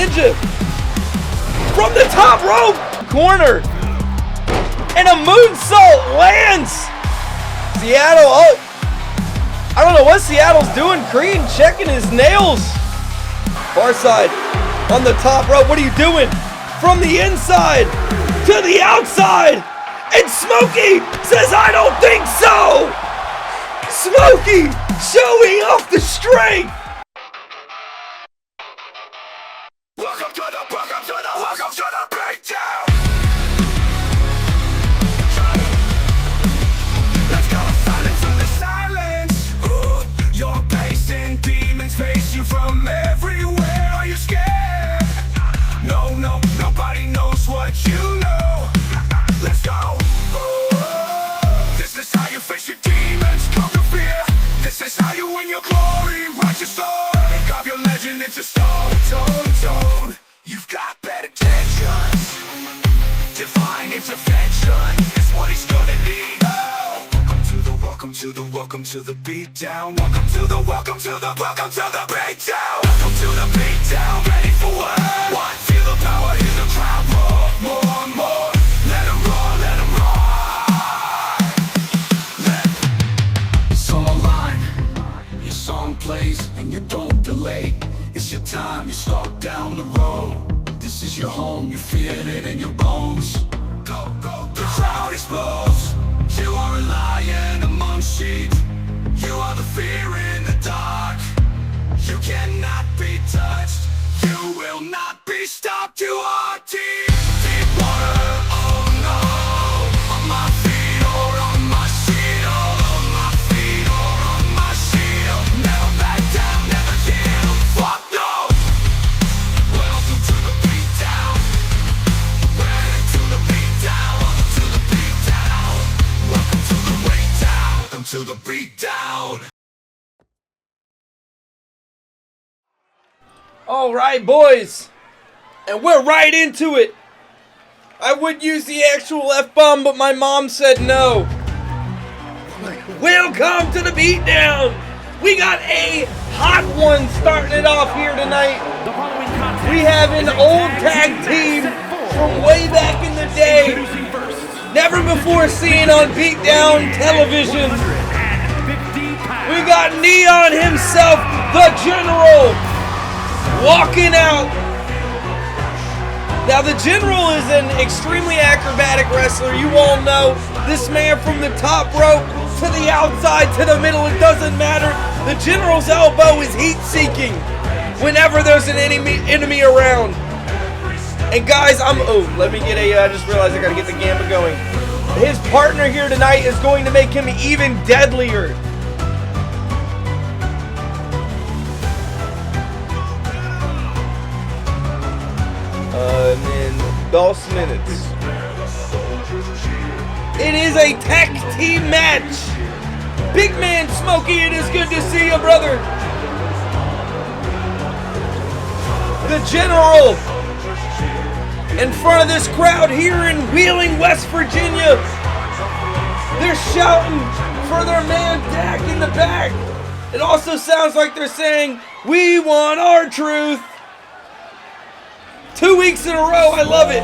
FatNinja from the top rope corner. And a moonsault lands. Seattle, oh, I don't know what Seattle's doing. Creed checking his nails. Far side on the top rope. What are you doing? From the inside to the outside. And Smokey says, I don't think so. Smokey showing off the strength. Welcome to the BeatDown. Let's go silence in the silence. Your pacing demons face you from everywhere. Are you scared? No, nobody knows what you know. Let's go. This is how you face your demons, conquer fear. This is how you win your glory, write your story, carve your legend into stone. You've got bad intentions. Divine intervention is what he's gonna need. Welcome to the BeatDown. Welcome to the BeatDown. Welcome to the BeatDown. Ready for what? Feel the power, hear the crowd roar. More. Let 'em roar. Song line, your song plays and you don't delay. It's your time, you start down the road. This is your home, you feel it in your bones. Go. The crowd explodes. You are a lion among sheep. You are the fear in the dark. You cannot be touched. You will not be stopped. You are deep water. Oh no. On my feet or on my shield. On my feet or on my shield. Never back down, never yield. Fuck no. Welcome to the BeatDown. Ready to the BeatDown. Welcome to the BeatDown. Welcome to the BeatDown. Welcome to the BeatDown. All right, boys, and we're right into it. I would use the actual F-bomb, but my mom said no. Welcome to the BeatDown. We got a hot one starting it off here tonight. We have an old tag team from way back in the day, never before seen on BeatDown television. We got Neon himself, the General, walking out. Now the General is an extremely acrobatic wrestler. You all know this man from the top rope to the outside to the middle, it doesn't matter. The General's elbow is heat-seeking whenever there's an enemy around. And guys, I just realized I gotta get the gamba going. His partner here tonight is going to make him even deadlier. In 2 minutes. It is a tag team match. Big man Smokey, it is good to see you, brother. The General in front of this crowd here in Wheeling, West Virginia. They're shouting for their man Dak in the back. It also sounds like they're saying, "We want our truth." 2 weeks in a row, I love it.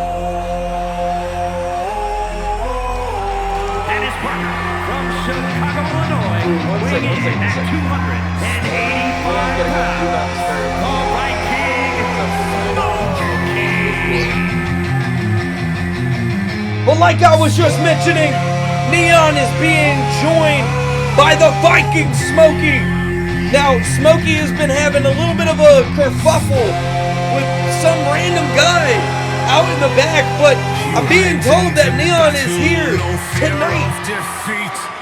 And his partner from Chicago, Illinois, weighing in at 285 pounds, the Viking, Smokey. But like I was just mentioning, Neon is being joined by the Viking Smokey. Now, Smokey has been having a little bit of a kerfuffle with some random guy out in the back, but I'm being told that Neon is here tonight.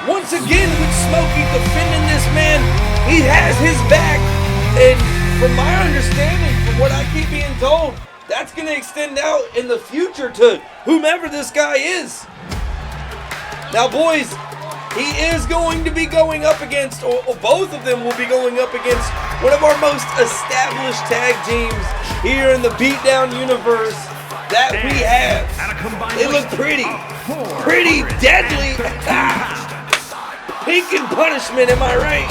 Once again with Smokey defending this man. He has his back, and from my understanding, from what I keep being told, that's going to extend out in the future to whomever this guy is. Now boys, he is going to be going up against, or both of them will be going up against one of our most established tag teams here in the BeatDown universe that we have. They look pretty deadly. Pink and Punishment, am I right?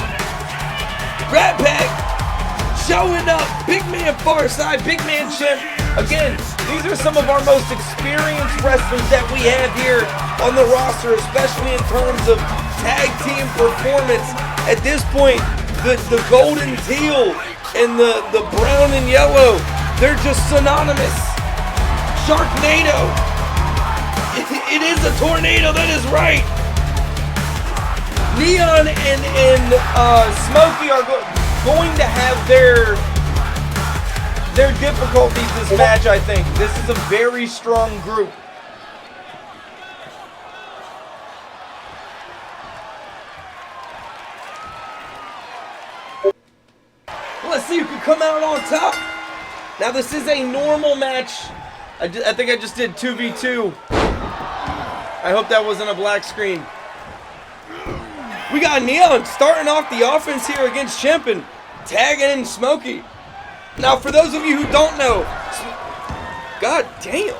RatPack showing up. Big man far side, big man Chimp. Again, these are some of our most experienced wrestlers that we have here on the roster, especially in terms of tag team performance. At this point, the golden teal and the brown and yellow, they're just synonymous. Sharknado. It is a tornado, that is right. Neon and Smokey are going to have their difficulties this match, I think. This is a very strong group. Let's see who can come out on top. Now this is a normal match. I think I just did 2v2. I hope that wasn't a black screen. We got Neon starting off the offense here against Chimp and tagging in Smokey. Now for those of you who don't know, god damn.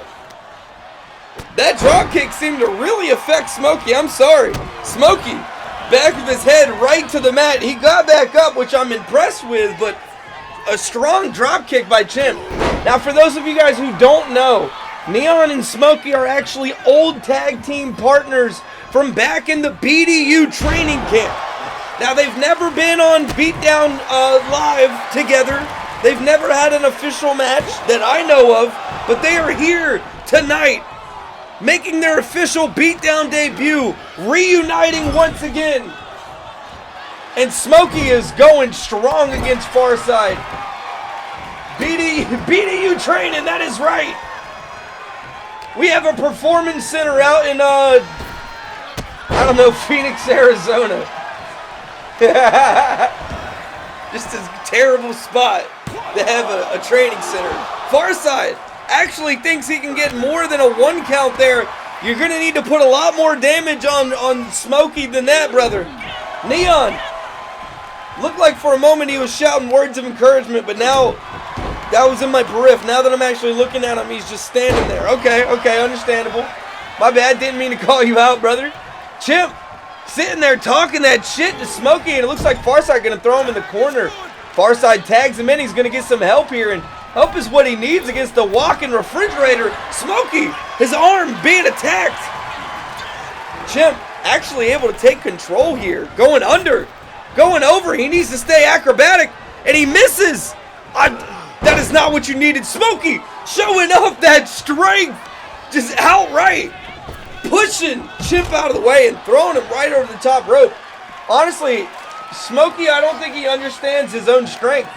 That drop kick seemed to really affect Smokey. I'm sorry. Smokey, back of his head right to the mat. He got back up, which I'm impressed with, but a strong drop kick by Chimp. Now for those of you guys who don't know, Neon and Smokey are actually old tag team partners from back in the BDU training camp. Now they've never been on BeatDown live together. They've never had an official match that I know of, but they are here tonight, making their official BeatDown debut, reuniting once again. And Smokey is going strong against Farside. BDU training, that is right. We have a performance center out in, I don't know, Phoenix, Arizona. Just a terrible spot to have a training center. Farside actually thinks he can get more than a 1 count there. You're going to need to put a lot more damage on Smokey than that, brother. Neon. Looked like for a moment he was shouting words of encouragement, but now that was in my periph. Now that I'm actually looking at him, he's just standing there. Okay, understandable. My bad, didn't mean to call you out, brother. Chimp sitting there talking that shit to Smokey, and it looks like Farside gonna throw him in the corner. Farside tags him in. He's gonna get some help here, and help is what he needs against the walking refrigerator. Smokey, his arm being attacked. Chimp actually able to take control here, going under, going over. He needs to stay acrobatic, and he misses. That is not what you needed. Smokey showing off that strength, just outright pushing Chimp out of the way and throwing him right over the top rope. Honestly, Smokey, I don't think he understands his own strength.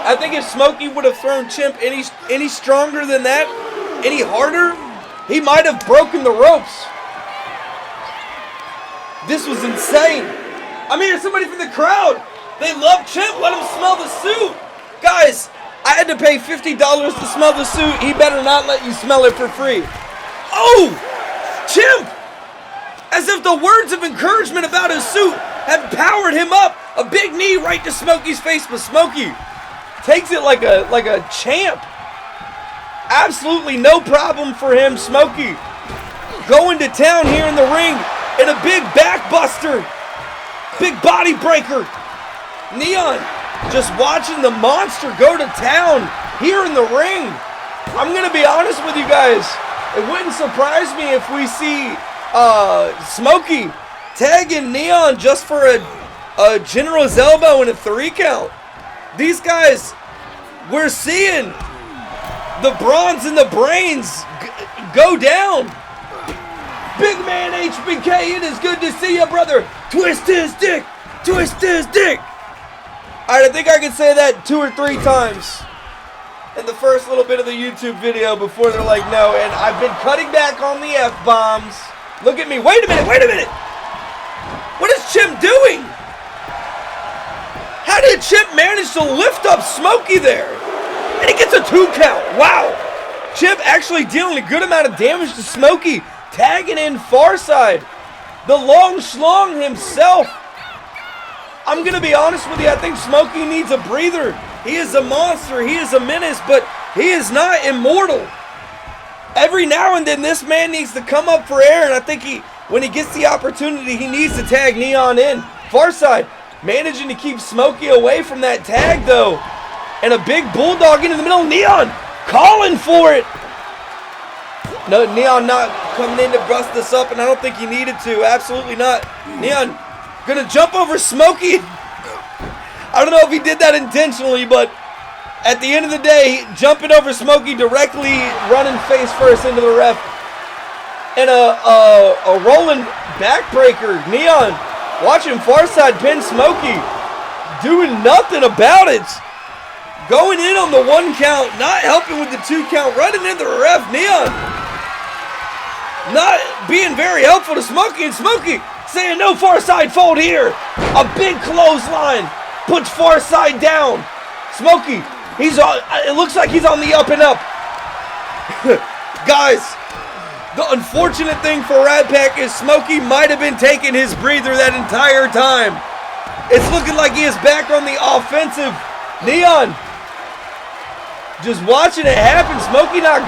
I think if Smokey would have thrown Chimp any stronger than that, any harder, he might have broken the ropes. This was insane. I'm hearing somebody from the crowd. They love Chimp. Let him smell the suit. Guys, I had to pay $50 to smell the suit. He better not let you smell it for free. Oh! Chimp! As if the words of encouragement about his suit have powered him up. A big knee right to Smokey's face, but Smokey takes it like a champ. Absolutely no problem for him. Smokey going to town here in the ring in a big backbuster. Big body breaker. Neon just watching the monster go to town here in the ring. I'm going to be honest with you guys. It wouldn't surprise me if we see Smokey tagging Neon just for a general's elbow and a 3 count. These guys, we're seeing the bronze and the brains go down. Big man HBK, it is good to see you, brother. Twist his dick. Twist his dick. Alright, I think I can say that 2 or 3 times in the first little bit of the YouTube video before they're like, no. And I've been cutting back on the F-bombs. Look at me. Wait a minute. What is Chimp doing? How did Chimp manage to lift up Smokey there? And he gets a 2 count. Wow. Chimp actually dealing a good amount of damage to Smokey. Tagging in Farside. The long schlong himself. I'm going to be honest with you. I think Smokey needs a breather. He is a monster. He is a menace, but he is not immortal. Every now and then, this man needs to come up for air, and I think when he gets the opportunity, he needs to tag Neon in. Farside Managing to keep Smokey away from that tag, though. And a big bulldog into the middle. Neon calling for it. No, Neon not coming in to bust this up, and I don't think he needed to. Absolutely not. Neon gonna jump over Smokey. I don't know if he did that intentionally, but at the end of the day, jumping over Smokey directly, running face first into the ref. And a rolling backbreaker. Neon watching Farside pin Smokey. Doing nothing about it. Going in on the 1 count. Not helping with the 2 count. Running into the ref. Neon not being very helpful to Smokey. And Smokey saying no Farside fault here. A big clothesline. Puts Farside down. Smokey, it looks like he's on the up and up. Guys, the unfortunate thing for RatPack is Smokey might have been taking his breather that entire time. It's looking like he is back on the offensive. Neon just watching it happen. Smokey not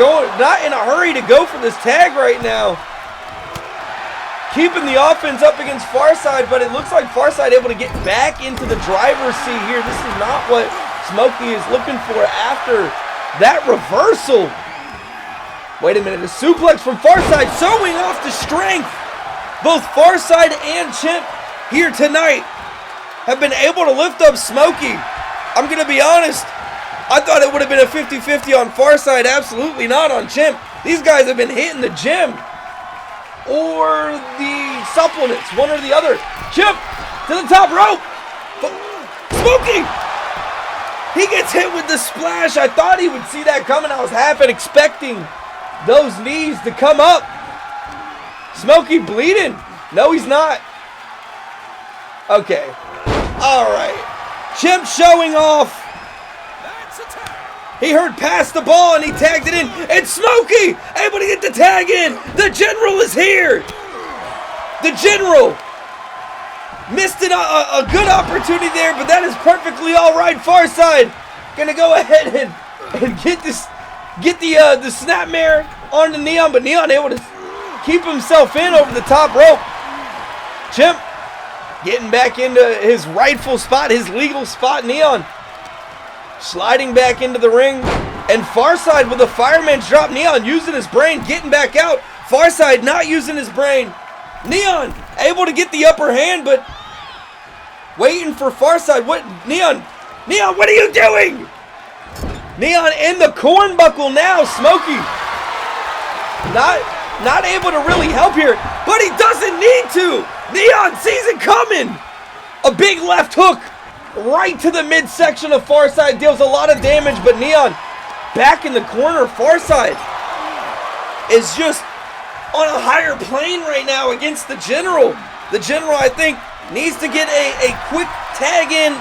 in a hurry to go for this tag right now. Keeping the offense up against Farside, but it looks like Farside able to get back into the driver's seat here. This is not what Smokey is looking for after that reversal. Wait a minute, a suplex from Farside, showing off the strength. Both Farside and Chimp here tonight have been able to lift up Smokey. I'm going to be honest, I thought it would have been a 50-50 on Farside. Absolutely not on Chimp. These guys have been hitting the gym or the supplements, one or the other. Chimp to the top rope. Smokey! He gets hit with the splash. I thought he would see that coming. I was half expecting those knees to come up. Smokey bleeding. No, he's not. Okay. All right. Chimp showing off. He heard past the ball and he tagged it in. And Smokey able to get the tag in. The General is here. The General missed a good opportunity there, but that is perfectly all right. Farside gonna go ahead and get the snapmare on the Neon, but Neon able to keep himself in over the top rope. Chimp getting back into his rightful spot, his legal spot. Neon sliding back into the ring, and Farside with a fireman's drop. Neon using his brain, getting back out. Farside not using his brain. Neon able to get the upper hand, but waiting for Farside. What? Neon, what are you doing? Neon in the cornbuckle now. Smokey not able to really help here, but he doesn't need to. Neon sees it coming. A big left hook right to the midsection of Farside, deals a lot of damage, but Neon back in the corner. Farside is just on a higher plane right now against the General. The General, I think, needs to get a quick tag in.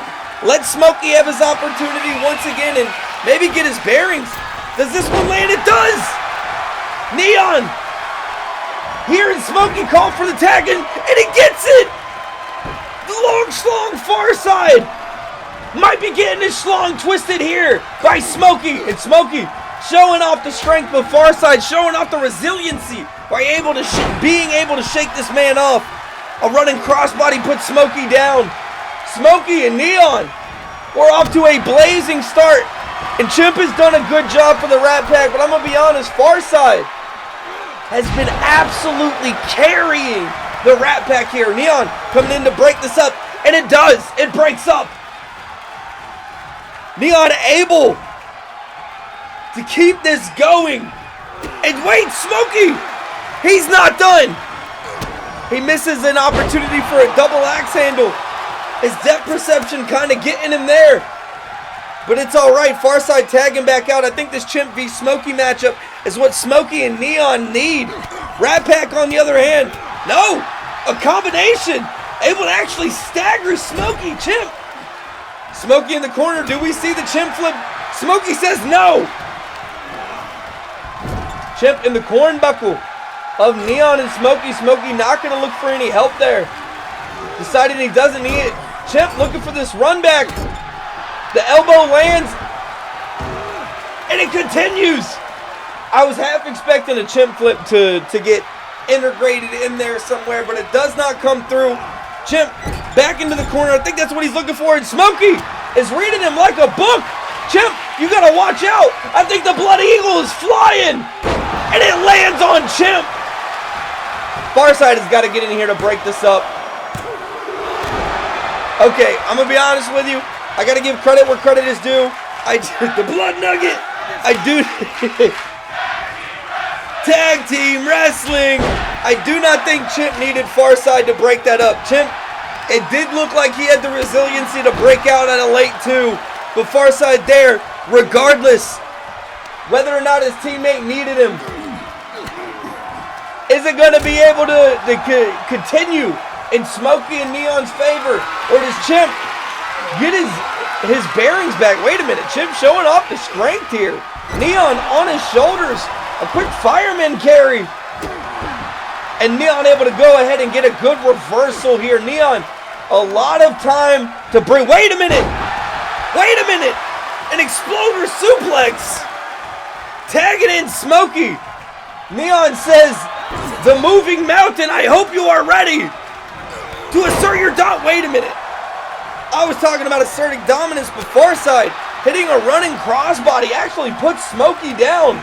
Let Smokey have his opportunity once again and maybe get his bearings. Does this one land? It does! Neon hearing Smokey call for the tag in, and he gets it! The long schlong Farside might be getting his schlong twisted here by Smokey. And Smokey showing off the strength of Farside, showing off the resiliency by being able to shake this man off. A running crossbody puts Smokey down. Smokey and Neon, we're off to a blazing start. And Chimp has done a good job for the RatPack, but I'm going to be honest, Farside has been absolutely carrying the RatPack here. Neon coming in to break this up, and it does. It breaks up. Neon able to keep this going. And wait, Smokey, he's not done. He misses an opportunity for a double axe handle. His depth perception kind of getting him there. But it's all right. Farside tagging back out. I think this Chimp v Smokey matchup is what Smokey and Neon need. RatPack on the other hand, no, a combination. Able to actually stagger Smokey. Chimp. Smokey in the corner. Do we see the Chimp flip? Smokey says no. Chimp in the cornbuckle of Neon and Smokey. Smokey not going to look for any help there. Decided he doesn't need it. Chimp looking for this run back. The elbow lands. And it continues. I was half expecting a Chimp flip to get integrated in there somewhere, but it does not come through. Chimp back into the corner. I think that's what he's looking for. And Smokey is reading him like a book. Chimp, you gotta watch out. I think the Blood Eagle is flying. And it lands on Chimp. Farside has got to get in here to break this up. Okay, I'm gonna be honest with you. I gotta give credit where credit is due. The Blood Nugget. I do. Tag team wrestling. I do not think Chimp needed Farside to break that up. Chimp, it did look like he had the resiliency to break out at a late 2. But Farside there, regardless whether or not his teammate needed him, isn't going to be able to continue in Smokey and Neon's favor. Or does Chimp get his bearings back? Wait a minute, Chimp showing off the strength here. Neon on his shoulders, a quick fireman carry. And Neon able to go ahead and get a good reversal here. Neon, a lot of time to bring. Wait a minute. Wait a minute. An exploder suplex. Tagging in Smokey. Neon says, the moving mountain, I hope you are ready to assert your dot. Wait a minute. I was talking about asserting dominance, but Farside hitting a running crossbody actually puts Smokey down.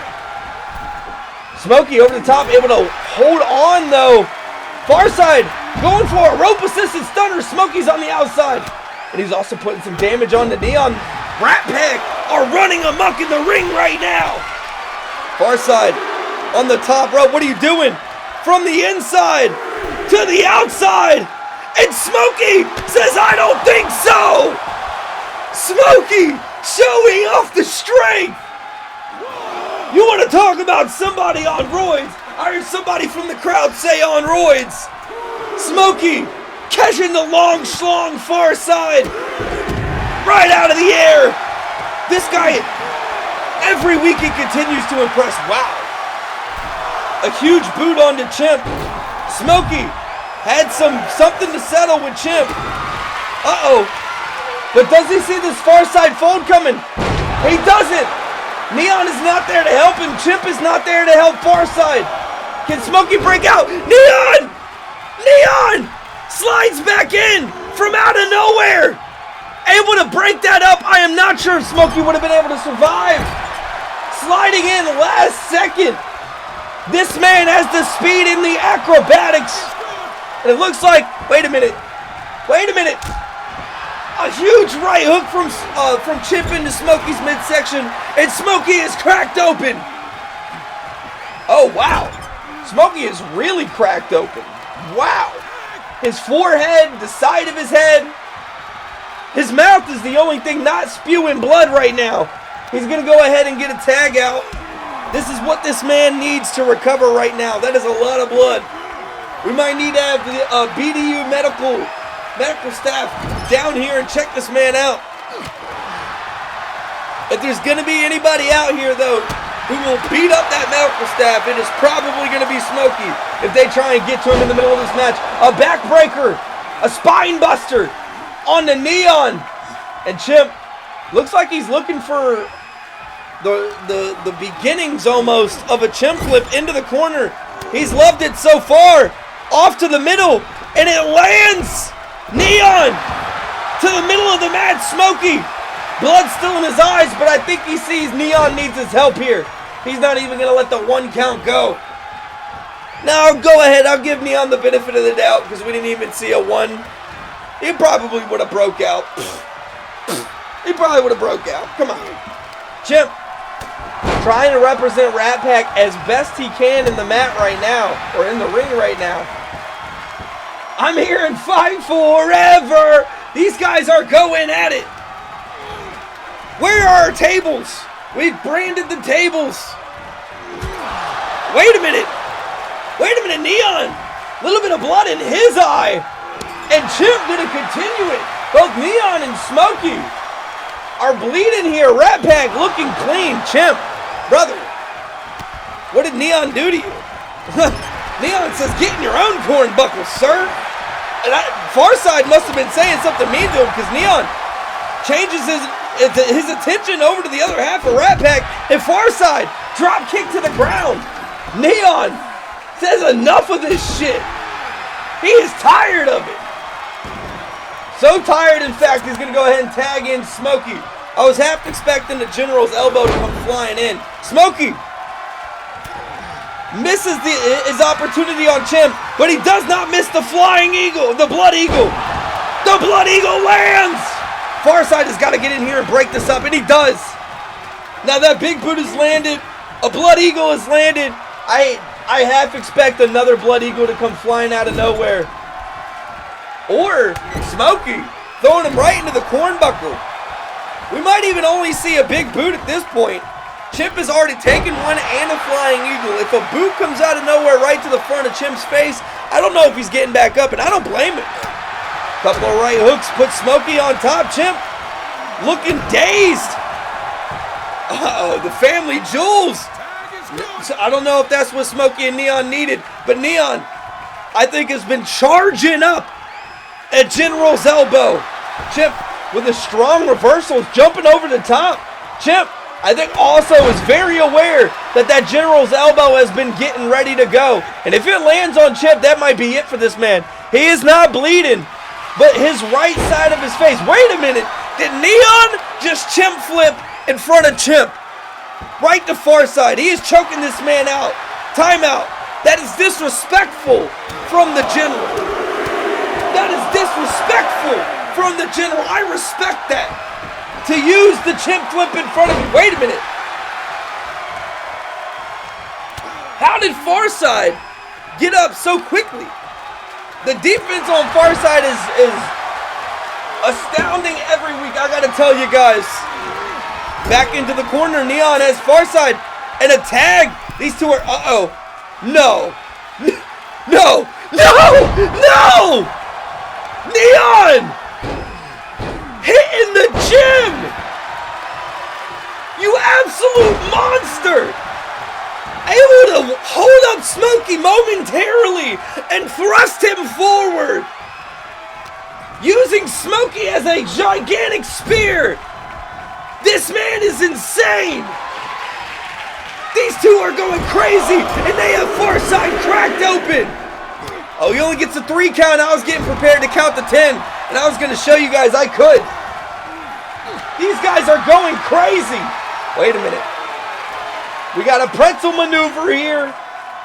Smokey over the top, able to hold on though. Farside going for a rope assisted stunner. Smokey's on the outside. And he's also putting some damage on the Neon. RatPack are running amok in the ring right now. Farside on the top rope. What are you doing? From the inside to the outside. And Smokey says, I don't think so. Smokey showing off the strength. You want to talk about somebody on roids? I heard somebody from the crowd say on roids. Smokey catching the long schlong Farside right out of the air. This guy, every week he continues to impress. Wow. A huge boot onto Chimp. Smokey had something to settle with Chimp. Uh-oh. But does he see this Farside fold coming? He doesn't. Neon is not there to help him. Chimp is not there to help Farside. Can Smokey break out? Neon! Neon! Slides back in from out of nowhere. Able to break that up. I am not sure if Smokey would have been able to survive. Sliding in last second. This man has the speed and the acrobatics. And it looks like, wait a minute. Wait a minute. A huge right hook from Chimp into Smokey's midsection, and Smokey is cracked open. Oh, wow. Smokey is really cracked open. Wow. His forehead, the side of his head. His mouth is the only thing not spewing blood right now. He's going to go ahead and get a tag out. This is what this man needs to recover right now. That is a lot of blood. We might need to have the BDU medical staff down here and check this man out. If there's going to be anybody out here, though, who will beat up that medical staff, it is probably going to be Smokey if they try and get to him in the middle of this match. A backbreaker, a spine buster on the Neon. And Chimp looks like he's looking for the beginnings almost of a Chimp flip into the corner. He's loved it so far. Off to the middle, and it lands. Neon to the middle of the match. Smokey, blood still in his eyes, but I think he sees Neon needs his help here. He's not even going to let the 1 count go. Now, go ahead. I'll give Neon the benefit of the doubt because we didn't even see a 1. He probably would have broke out. He probably would have broke out. Come on. Chimp trying to represent RatPack as best he can in the mat right now, or in the ring right now. I'm here and fight forever. These guys are going at it. Where are our tables? We've branded the tables. Wait a minute. Wait a minute, Neon. A little bit of blood in his eye. And Chimp gonna continue it. Both Neon and Smokey are bleeding here. RatPack looking clean. Chimp, brother, what did Neon do to you? Neon says, get in your own corn buckle, sir. And Farside must have been saying something mean to him because Neon changes his attention over to the other half of RatPack, and Farside drop kick to the ground. Neon says enough of this shit. He is tired of it. So tired, in fact, he's going to go ahead and tag in Smokey. I was half expecting the General's elbow to come flying in. Smokey misses his opportunity on Chimp, but he does not miss the flying eagle, the Blood Eagle. The Blood Eagle lands! Farside has got to get in here and break this up, and he does. Now that big boot has landed. A Blood Eagle has landed. I half expect another Blood Eagle to come flying out of nowhere. Or Smokey throwing him right into the cornbuckle. We might even only see a big boot at this point. Chimp has already taken one and a flying eagle. If a boot comes out of nowhere right to the front of Chimp's face, I don't know if he's getting back up, and I don't blame him. Couple of right hooks put Smokey on top. Chimp looking dazed. Uh-oh, the family jewels. So I don't know if that's what Smokey and Neon needed, but Neon, I think, has been charging up at General's elbow. Chimp with a strong reversal, jumping over the top. Chimp, I think, also is very aware that General's elbow has been getting ready to go. And if it lands on Chimp, that might be it for this man. He is not bleeding, but his right side of his face. Wait a minute. Did Neon just Chimp flip in front of Chimp? Right to far side. He is choking this man out. Timeout. That is disrespectful from the General. That is disrespectful from the General. I respect that. To use the Chimp flip in front of me. Wait a minute. How did Farside get up so quickly? The defense on Farside is astounding every week. I gotta tell you guys. Back into the corner. Neon has Farside and a tag. These two are, uh-oh. No. No. No. No. Neon hitting the gym. You absolute monster. Able to hold up Smokey momentarily and thrust him forward. Using Smokey as a gigantic spear. This man is insane! These two are going crazy, and they have Farside cracked open! Oh, he only gets a 3 count. I was getting prepared to count to 10, and I was going to show you guys I could. These guys are going crazy! Wait a minute. We got a pretzel maneuver here.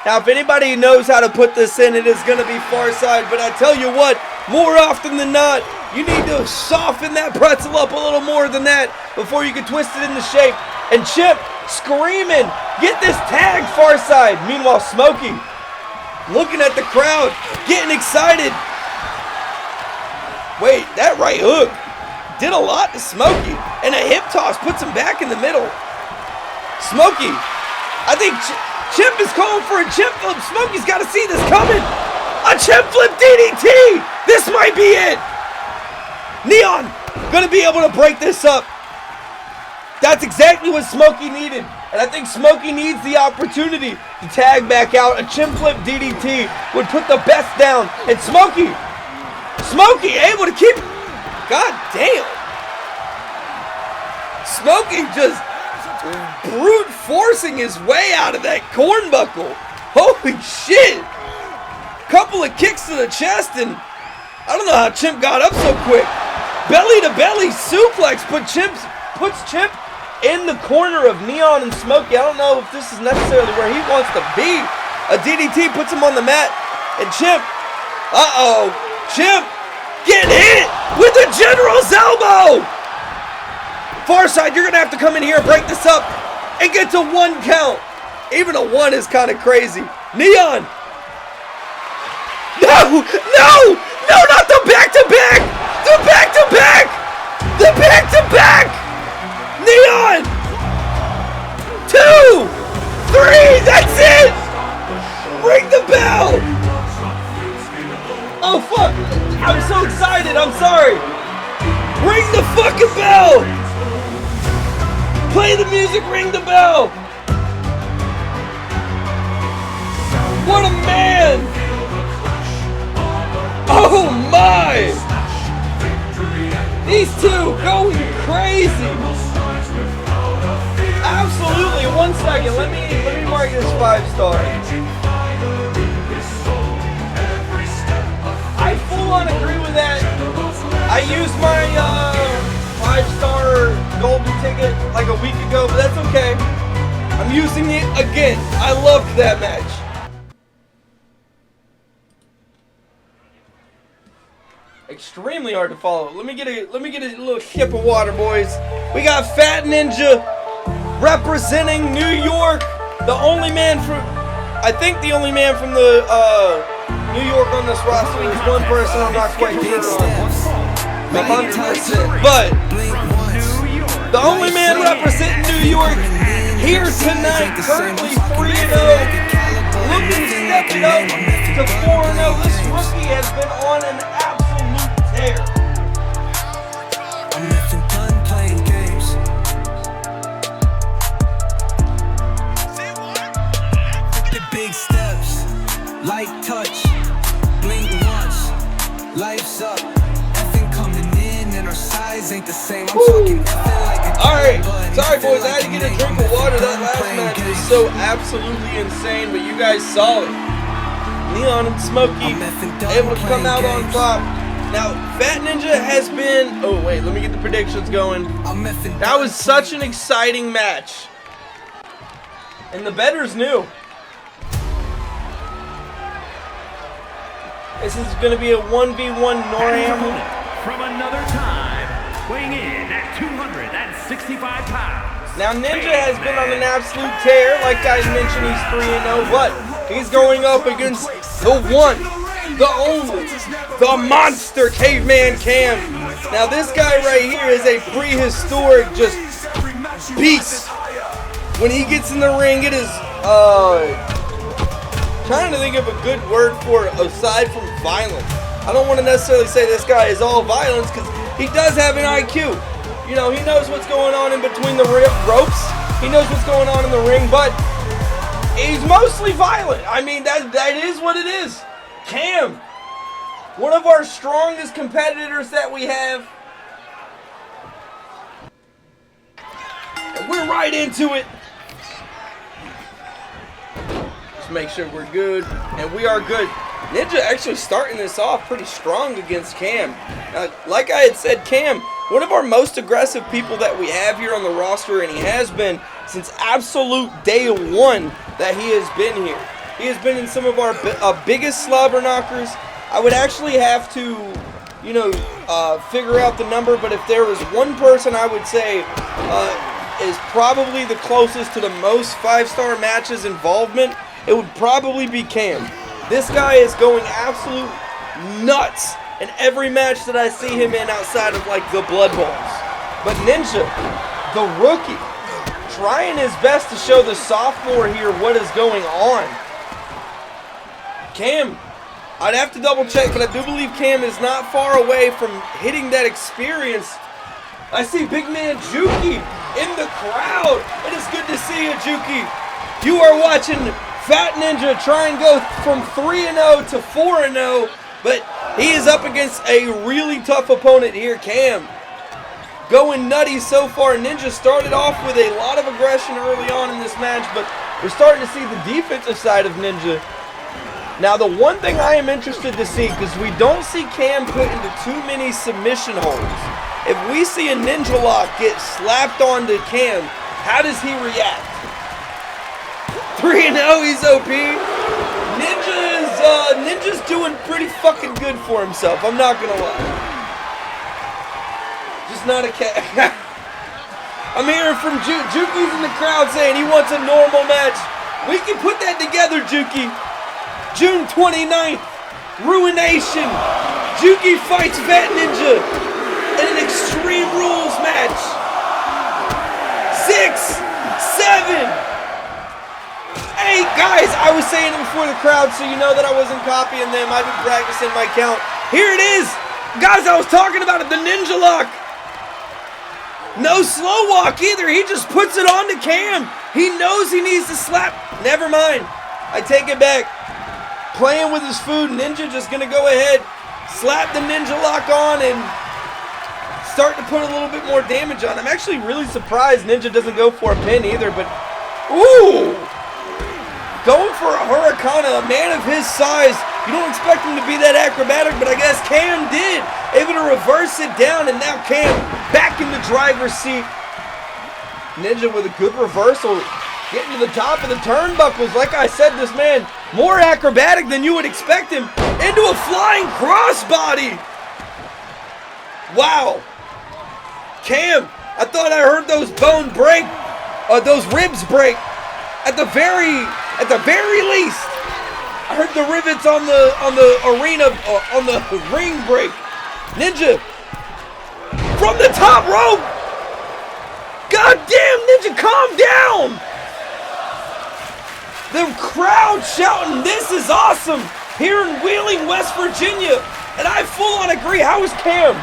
Now, if anybody knows how to put this in, it is going to be Farside, but I tell you what, more often than not, you need to soften that pretzel up a little more than that before you can twist it into shape. And Chimp screaming, get this tag, Farside. Meanwhile, Smokey looking at the crowd, getting excited. Wait, that right hook did a lot to Smokey. And a hip toss puts him back in the middle. Smokey, I think Chimp is calling for a Chimp flip. Smokey's got to see this coming. A Chimp flip DDT. This might be it. Neon gonna be able to break this up. That's exactly what Smokey needed. And I think Smokey needs the opportunity to tag back out. A Chimp flip DDT would put the best down. And Smokey able to keep, god damn. Smokey just brute forcing his way out of that cornbuckle. Holy shit. Couple of kicks to the chest, and I don't know how Chimp got up so quick. Belly to belly suplex puts Chimp in the corner of Neon and Smokey. I don't know if this is necessarily where he wants to be. A DDT puts him on the mat, and Chimp, Chimp getting hit with the General's elbow. Farside, you're gonna have to come in here and break this up and get to 1 count. Even a 1 is kind of crazy. Neon. No, not the back-to-back. The back-to-back! The back-to-back! Neon! 2! 3! That's it! Ring the bell! Oh, fuck! I'm so excited, I'm sorry! Ring the fucking bell! Play the music, ring the bell! What a man! Oh my! These two going crazy. Absolutely. 1 second. Let me mark this 5-star. I full on agree with that. I used my 5-star golden ticket like a week ago, but that's okay. I'm using it again. I loved that match. Extremely hard to follow. Let me get a little sip of water, boys. We got FatNinja representing New York. The only man from, I think the only man from the New York on this roster is one person I'm not quite sure on. 100%. But the only man representing New York here tonight, currently 3-0, looking to step it up to 4-0. This rookie has been on an absolute tear. I'm nothing done playing games. The big steps, light touch, blink once, life's up. Effing coming in and our size ain't the same. I'm talking effing like a Alright, sorry boys, I had to get a drink of water. That last match was so absolutely insane, but you guys saw it. Leon and Smokey able to come out on top. Now, FatNinja has been, oh wait, let me get the predictions going. That was such an exciting match. And the bettors knew. This is going to be a 1v1 Noram. From another time, weighing in at 265 pounds. Now, Ninja has been on an absolute tear. Like I mentioned, he's 3-0, but he's going up against the one, the only, the monster Caveman Cam. Now, this guy right here is a prehistoric just beast. When he gets in the ring, it is, trying to think of a good word for it aside from violence. I don't want to necessarily say this guy is all violence because he does have an IQ. You know, he knows what's going on in between the ropes. He knows what's going on in the ring, but he's mostly violent. I mean, that is what it is. Cam, one of our strongest competitors that we have. And we're right into it. Just make sure we're good, and we are good. Ninja actually starting this off pretty strong against Cam. Like I had said, Cam, one of our most aggressive people that we have here on the roster, and he has been since absolute day one that he has been here. He has been in some of our biggest slobber knockers. I would actually have to, you know, figure out the number, but if there was one person I would say is probably the closest to the most 5-star matches involvement, it would probably be Cam. This guy is going absolute nuts in every match that I see him in outside of like the Blood Bowls. But Ninja, the rookie, trying his best to show the sophomore here what is going on. Cam, I'd have to double check, but I do believe Cam is not far away from hitting that experience. I see big man Juki in the crowd. It is good to see you, Juki. You are watching FatNinja try and go from 3-0 to 4-0, but he is up against a really tough opponent here, Cam. Going nutty so far. Ninja started off with a lot of aggression early on in this match, but we're starting to see the defensive side of Ninja. Now, the one thing I am interested to see, because we don't see Cam put into too many submission holds. If we see a ninja lock get slapped onto Cam, how does he react? 3-0, he's OP. Ninja's doing pretty fucking good for himself, I'm not gonna lie. Just not a cat. I'm hearing from Juki's in the crowd saying he wants a normal match. We can put that together, Juki. June 29th, Ruination. Juki fights FatNinja in an Extreme Rules match. 6, 7, 8, guys, I was saying it before the crowd, so you know that I wasn't copying them. I've been practicing my count. Here it is. Guys, I was talking about it, the ninja lock. No slow walk either. He just puts it on to Cam. He knows he needs to slap. Never mind. I take it back. Playing with his food. Ninja just going to go ahead, slap the ninja lock on, and start to put a little bit more damage on. I'm actually really surprised Ninja doesn't go for a pin either, but ooh! Going for a Hurricane, a man of his size You don't expect him to be that acrobatic, but I guess Cam did. Able to reverse it down, and now Cam back in the driver's seat. Ninja with a good reversal, getting to the top of the turnbuckles. Like I said, this man more acrobatic than you would expect him. Into a flying crossbody. Wow. Cam, I thought I heard those those ribs break. At the very least. I heard the rivets on the arena, on the ring break. Ninja from the top rope. God damn, Ninja, calm down. The crowd shouting, "This is awesome!" here in Wheeling, West Virginia. And I full on agree. How is Cam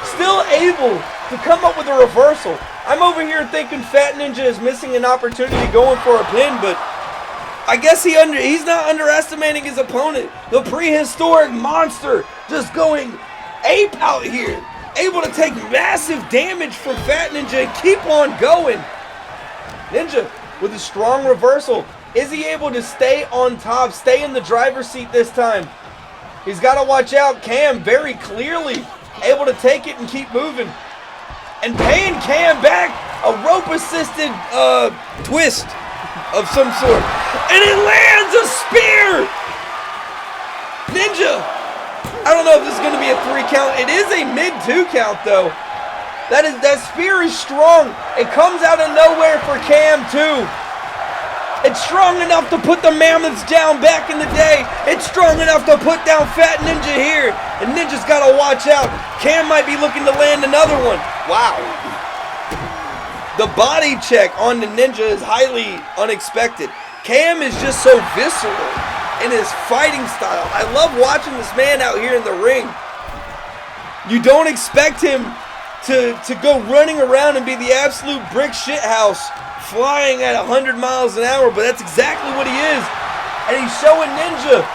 still able to come up with a reversal? I'm over here thinking FatNinja is missing an opportunity going for a pin, but I guess he's not underestimating his opponent. The prehistoric monster just going ape out here. Able to take massive damage from FatNinja and keep on going. Ninja with a strong reversal. Is he able to stay on top, stay in the driver's seat this time? He's got to watch out. Cam very clearly able to take it and keep moving. And paying Cam back a rope-assisted twist of some sort. And it lands a spear! Ninja! I don't know if this is going to be a 3 count. It is a mid-2 count, though. That spear is strong. It comes out of nowhere for Cam, too. It's strong enough to put the Mammoths down back in the day. It's strong enough to put down FatNinja here. And Ninja's got to watch out. Cam might be looking to land another one. Wow. The body check on the Ninja is highly unexpected. Cam is just so visceral in his fighting style. I love watching this man out here in the ring. You don't expect him to go running around and be the absolute brick shit house, flying at 100 miles an hour, but that's exactly what he is. And he's showing Ninja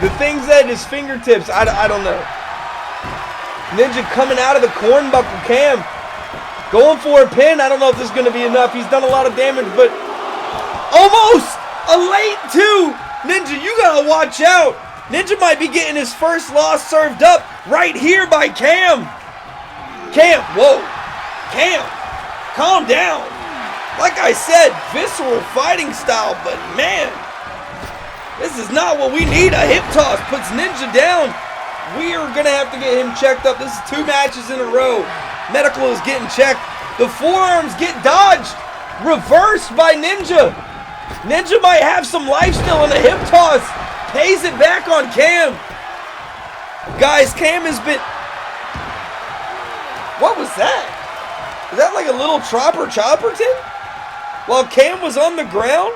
the things at his fingertips. I don't know. Ninja coming out of the cornbuckle. Cam going for a pin. I don't know if this is going to be enough. He's done a lot of damage, but almost a late 2. Ninja, you got to watch out. Ninja might be getting his first loss served up right here by Cam. Cam, whoa. Cam, calm down. Like I said, visceral fighting style, but man, this is not what we need. A hip toss puts Ninja down. We are going to have to get him checked up. This is 2 matches in a row. Medical is getting checked. The forearms get dodged. Reversed by Ninja. Ninja might have some life still, and a hip toss pays it back on Cam. Guys, Cam has been... What was that? Is that like a little chopperton? While Cam was on the ground,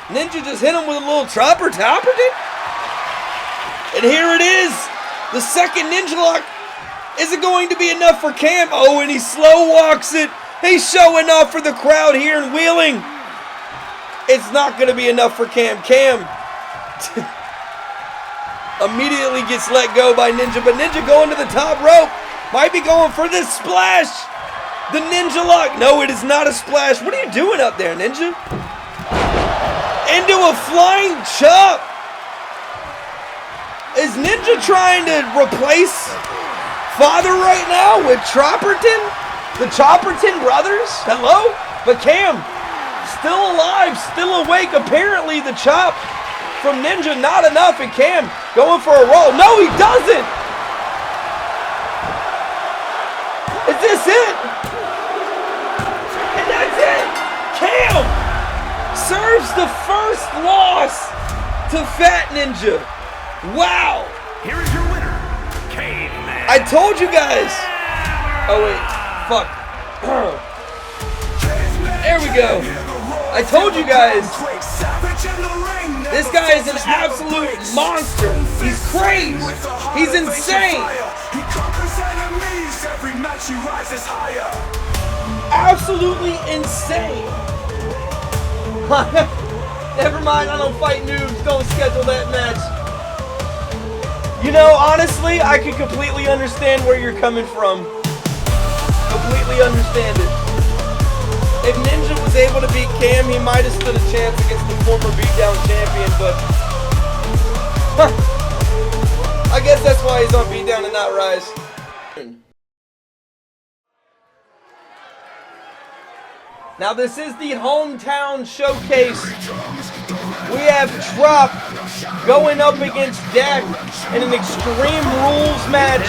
Ninja just hit him with a little chopperton? And here it is. The second Ninja lock. Is it going to be enough for Cam? Oh, and he slow walks it. He's showing off for the crowd here in Wheeling. It's not going to be enough for Cam. Cam immediately gets let go by Ninja, but Ninja going to the top rope. Might be going for this splash. The Ninja lock. No, it is not a splash. What are you doing up there, Ninja? Into a flying chop. Is Ninja trying to replace Father right now with Chopperton? The Chopperton brothers? Hello? But Cam, still alive, still awake. Apparently the chop from Ninja, not enough. And Cam going for a roll. No, he doesn't. Is this it? And that's it. Cam serves the first loss to FatNinja. Wow. Here is your winner, Caveman. I told you guys. Oh wait, fuck. There we go. I told you guys. This guy is an absolute monster. He's crazy. He's insane. Absolutely insane. Never mind, I don't fight noobs. Don't schedule that match. You know, honestly, I can completely understand where you're coming from. Completely understand it. If Ninja was able to beat Cam, he might have stood a chance against the former BeatDown champion, but I guess that's why he's on BeatDown and not Rise. Now this is the hometown showcase. We have Trop going up against Dak in an Extreme Rules match.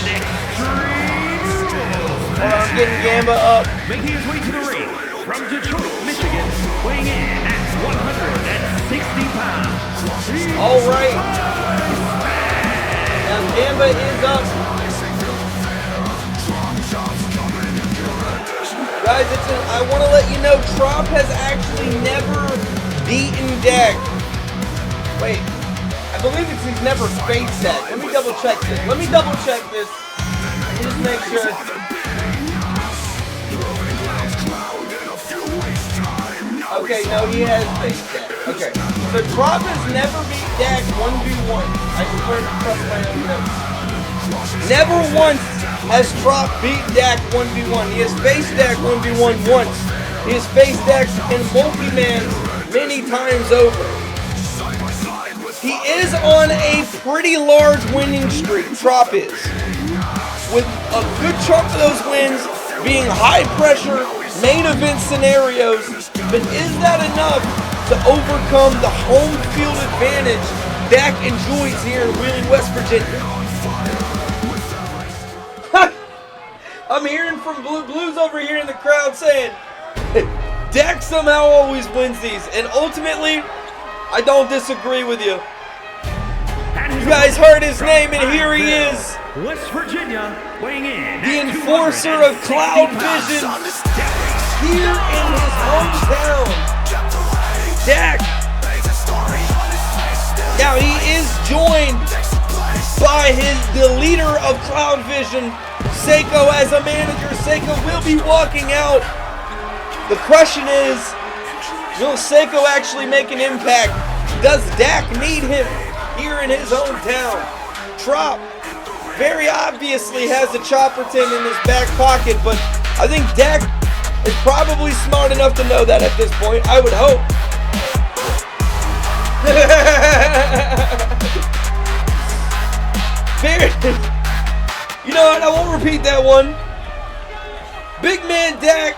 I'm getting Gamba up. Making his way to the ring from Detroit, Michigan, weighing in at 160 pounds. All right. Now Gamba is up. Guys, I want to let you know Trop has actually never beaten Dak. Wait, I believe he's never faced Dak. Let me double check this. Just make sure. Okay, no, he has faced Dak. Okay, so Trop has never beat Dak 1v1. I swear to trust my own notes. Never once has Trop beat Dak 1v1. He has faced Dak 1v1 once. He has faced Dak in multi-mans many times over. He is on a pretty large winning streak, Trop is. With a good chunk of those wins being high pressure, main event scenarios. But is that enough to overcome the home field advantage Dak enjoys here in Wheeling, West Virginia? I'm hearing from Blues over here in the crowd saying, Dak somehow always wins these. And ultimately, I don't disagree with you. You guys heard his name, and here he is. West Virginia, weighing in the enforcer of Cloud Vision here in his hometown. Dak. Now he is joined by the leader of Cloud Vision, Seiko, as a manager. Seiko will be walking out. The question is, will Seiko actually make an impact? Does Dak need him here in his hometown? Trop very obviously has a chopper tin in his back pocket, but I think Dak is probably smart enough to know that at this point. I would hope. You know what? I won't repeat that one. Big man Dak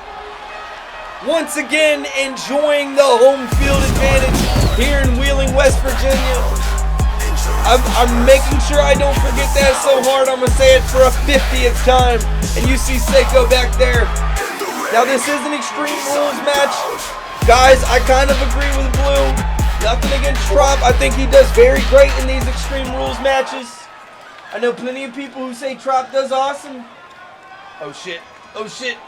once again enjoying the home field advantage here in Wheeling, West Virginia. I'm making sure I don't forget that so hard. I'm going to say it for a 50th time. And you see Seiko back there. Now this is an Extreme Rules match. Guys, I kind of agree with Blue. Nothing against Trop. I think he does very great in these Extreme Rules matches. I know plenty of people who say Trop does awesome. Oh shit. Oh shit.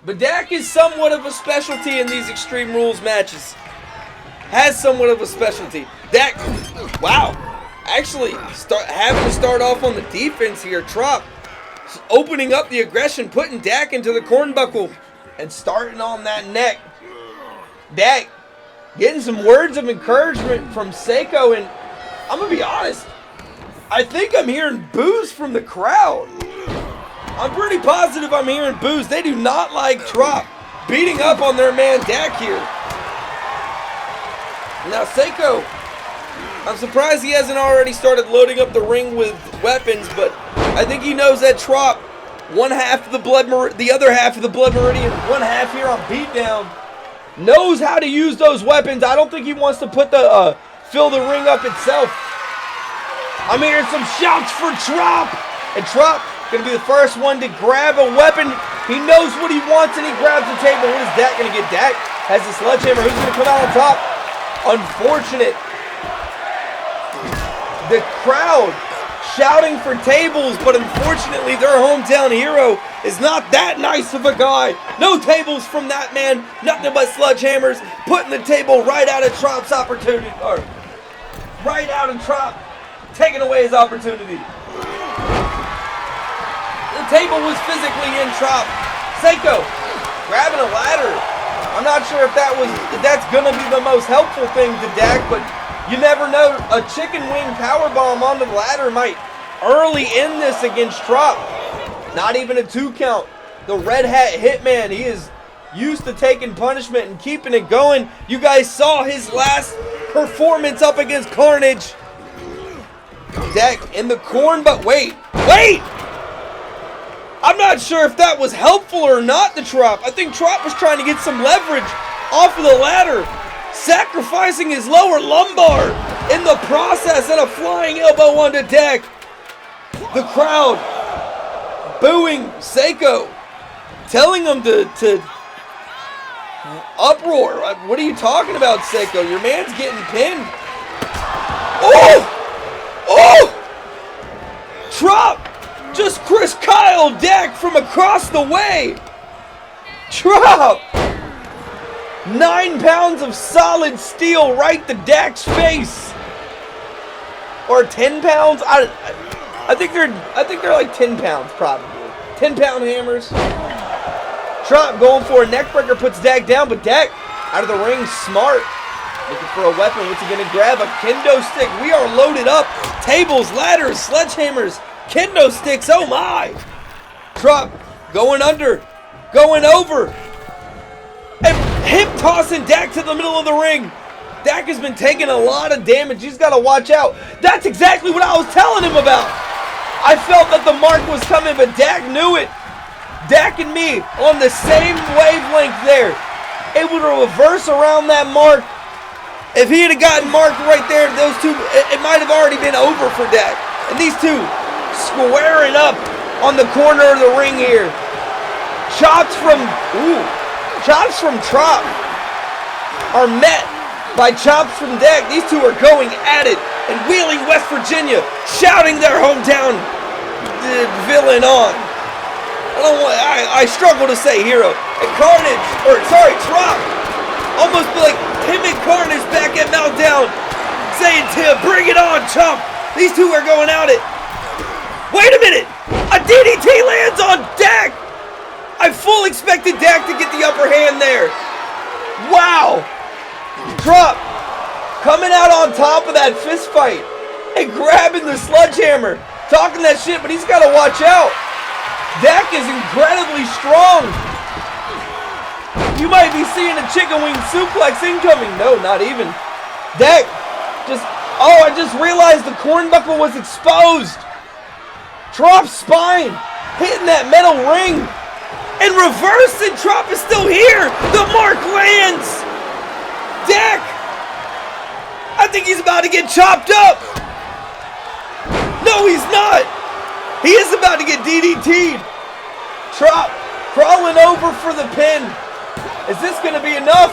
But Dak is somewhat of a specialty in these Extreme Rules matches. Has somewhat of a specialty. Dak, wow. Actually, having to start off on the defense here. Trop opening up the aggression, putting Dak into the cornbuckle, and starting on that neck. Dak getting some words of encouragement from Seiko, and I'm going to be honest, I think I'm hearing boos from the crowd. I'm pretty positive I'm hearing boos. They do not like Trop beating up on their man Dak here. Now Seiko, I'm surprised he hasn't already started loading up the ring with weapons, but I think he knows that Trop, one half of the the other half of the Blood Meridian, one half here on BeatDown, knows how to use those weapons. I don't think he wants to put fill the ring up itself. I'm hearing some shouts for Trop, and Trop gonna be the first one to grab a weapon. He knows what he wants, and he grabs the table. What is Dak gonna get? Dak has the sledgehammer. Who's gonna come out on top? Unfortunate. The crowd shouting for tables, but unfortunately their hometown hero is not that nice of a guy. No tables from that man, nothing but sledgehammers, putting the table right out of Trop's opportunity, or right out of Trop, taking away his opportunity. The table was physically in Trop. Seiko grabbing a ladder. I'm not sure if that's gonna be the most helpful thing to Dak, but you never know. A chicken wing powerbomb onto the ladder might early end this against Trop. Not even a 2 count. The red hat hitman, he is used to taking punishment and keeping it going. You guys saw his last performance up against Carnage. Dak in the corn, but wait. I'm not sure if that was helpful or not to Trop. I think Trop was trying to get some leverage off of the ladder, sacrificing his lower lumbar in the process, and a flying elbow onto Dak. The crowd booing Seiko, telling him to uproar. What are you talking about, Seiko? Your man's getting pinned. Oh! Trop just Chris Kyle Dak from across the way. Trop! 9 pounds of solid steel right to Dak's face. Or 10 pounds? I think they're like 10 pounds probably. 10-pound hammers. Trop going for a neck breaker, puts Dak down, but Dak out of the ring, smart. Looking for a weapon. What's he gonna grab? A kendo stick. We are loaded up. Tables, ladders, sledgehammers, kendo sticks. Oh my! Trop going under, going over, and hip tossing Dak to the middle of the ring. Dak has been taking a lot of damage. He's got to watch out. That's exactly what I was telling him about. I felt that the mark was coming, but Dak knew it. Dak and me on the same wavelength there. Able to reverse around that mark. If he had gotten marked right there, those two, it might have already been over for Dak. And these two squaring up on the corner of the ring here. Chops from Trop are met by chops from Dak. These two are going at it. And Wheeling, West Virginia, shouting their hometown villain on. I struggle to say hero. And Trop. Almost like him and Carnage back at Meltdown, saying to him, bring it on, chump. These two are going at it. Wait a minute. A DDT lands on Dak. I fully expected Dak to get the upper hand there. Wow. Trop coming out on top of that fist fight and grabbing the sledgehammer, talking that shit, but he's got to watch out. Dak is incredibly strong. You might be seeing a chicken wing suplex incoming. No, not even. Dak I just realized the cornbuckle was exposed. Trop's spine hitting that metal ring. And reverse, and Trop is still here. The mark lands. Dak, I think he's about to get chopped up. No, he's not. He is about to get DDT'd. Trop crawling over for the pin. Is this going to be enough?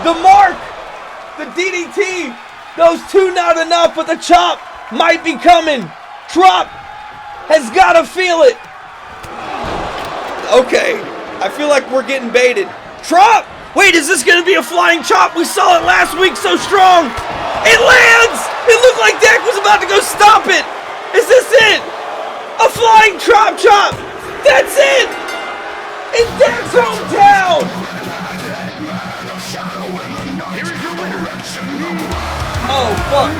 The mark, the DDT, those two not enough, but the chop might be coming. Trop has got to feel it. Okay, I feel like we're getting baited. Trop, wait, is this going to be a flying chop? We saw it last week so strong. It lands. It looked like Dak was about to go stop it. Is this it? A flying Trop chop. That's it. In Dak's hometown! Oh, fuck.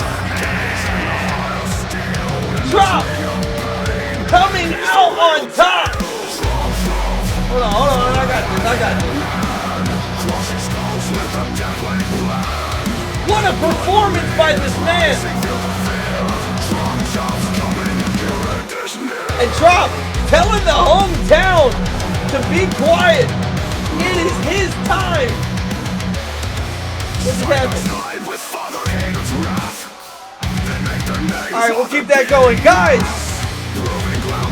Trop coming out on top! Hold on, I got this. What a performance by this man! And Trop telling the hometown to be quiet. It is his time. What's happening? Alright, we'll keep that going. Guys,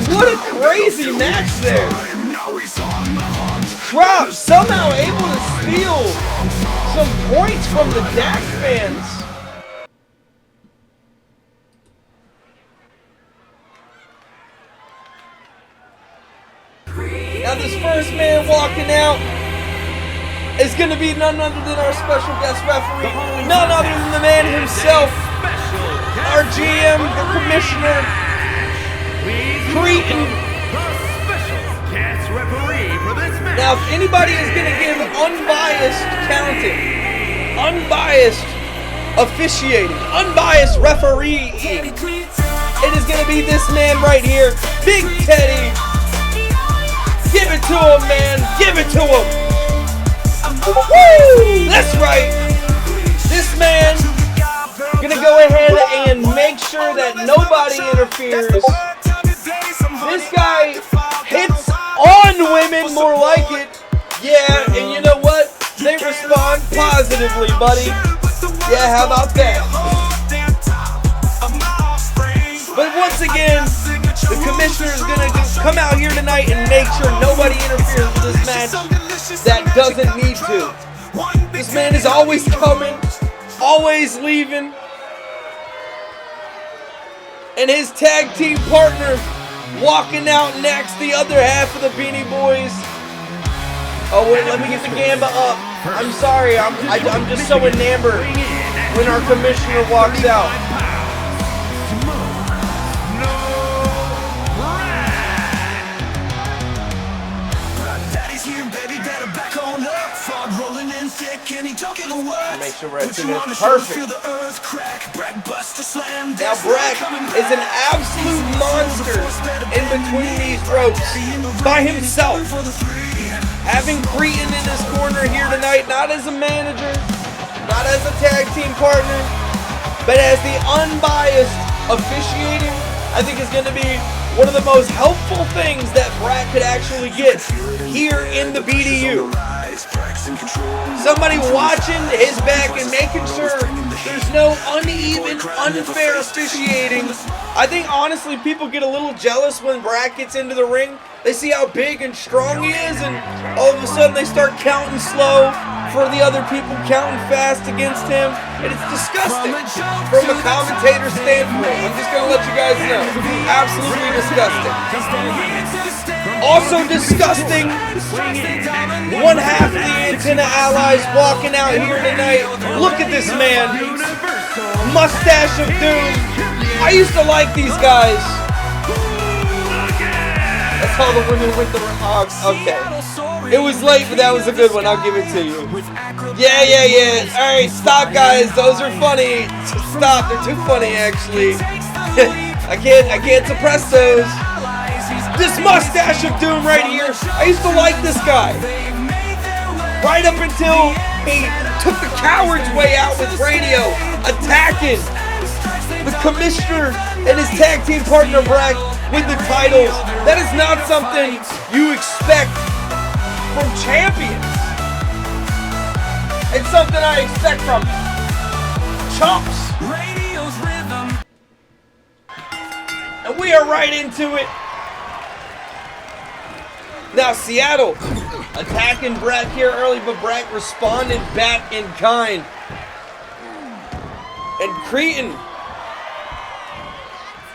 what a crazy match there. Trop somehow able to steal some points from the Dak fans. Now this first man walking out is going to be none other than our special guest referee, none other than the man himself, our GM, the commissioner, Cretan. Now if anybody is going to give unbiased counting, unbiased officiating, unbiased refereeing, it is going to be this man right here, Big Teddy. Give it to him, man. Give it to him. Woo! That's right. This man gonna go ahead and make sure that nobody interferes. This guy hits on women, more like it. Yeah, and you know what? They respond positively, buddy. Yeah, how about that? But once again, the commissioner is gonna come out here tonight and make sure nobody interferes with this match that doesn't need to. This man is always coming, always leaving. And his tag team partner walking out next, the other half of the Beanie Boys. Oh wait, let me get the gamba up. I'm sorry, I'm just so enamored when our commissioner walks out. Make sure we're at 2 minutes. Perfect. Now Brak is an absolute monster in between these ropes by himself. Having Cretan in his corner here tonight, not as a manager, not as a tag team partner, but as the unbiased officiating, I think is going to be one of the most helpful things that Brak could actually get here in the BDU. Somebody watching his back and making sure there's no uneven, unfair officiating. I think honestly people get a little jealous when Brak gets into the ring. They see how big and strong he is, and all of a sudden they start counting slow for the other people counting fast against him. And it's disgusting from a commentator standpoint. I'm just going to let you guys know. Absolutely disgusting. Also disgusting, one half of the Antenna Allies walking out here tonight. Look at this man. Mustache of Doom. I used to like these guys. That's all the women with the hogs. Okay. It was late, but that was a good one. I'll give it to you. Yeah. Alright, stop guys. Those are funny. Stop. They're too funny actually. I can't suppress those. This mustache of Doom right here. I used to like this guy. Right up until he took the coward's way out with radio, attacking the commissioner and his tag team partner Brak with the titles. That is not something you expect from champions. It's something I expect from chumps. And we are right into it. Now Seattle attacking Brak here early, but Brak responded back in kind. And Cretan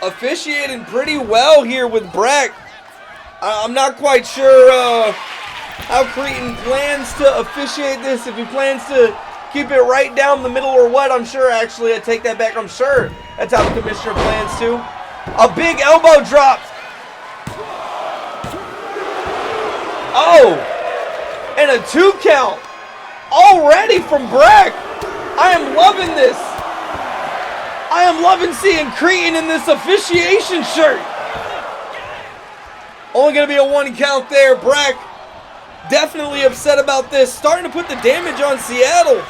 officiating pretty well here with Brak. I'm not quite sure how Cretan plans to officiate this, if he plans to keep it right down the middle or what. I'm sure, actually, I take that back. I'm sure that's how the commissioner plans to. A big elbow drop. Oh, and a 2 count already from Brak. I am loving this. I am loving seeing Cretan in this officiation shirt. Only going to be a 1 count there. Brak definitely upset about this. Starting to put the damage on Seattle.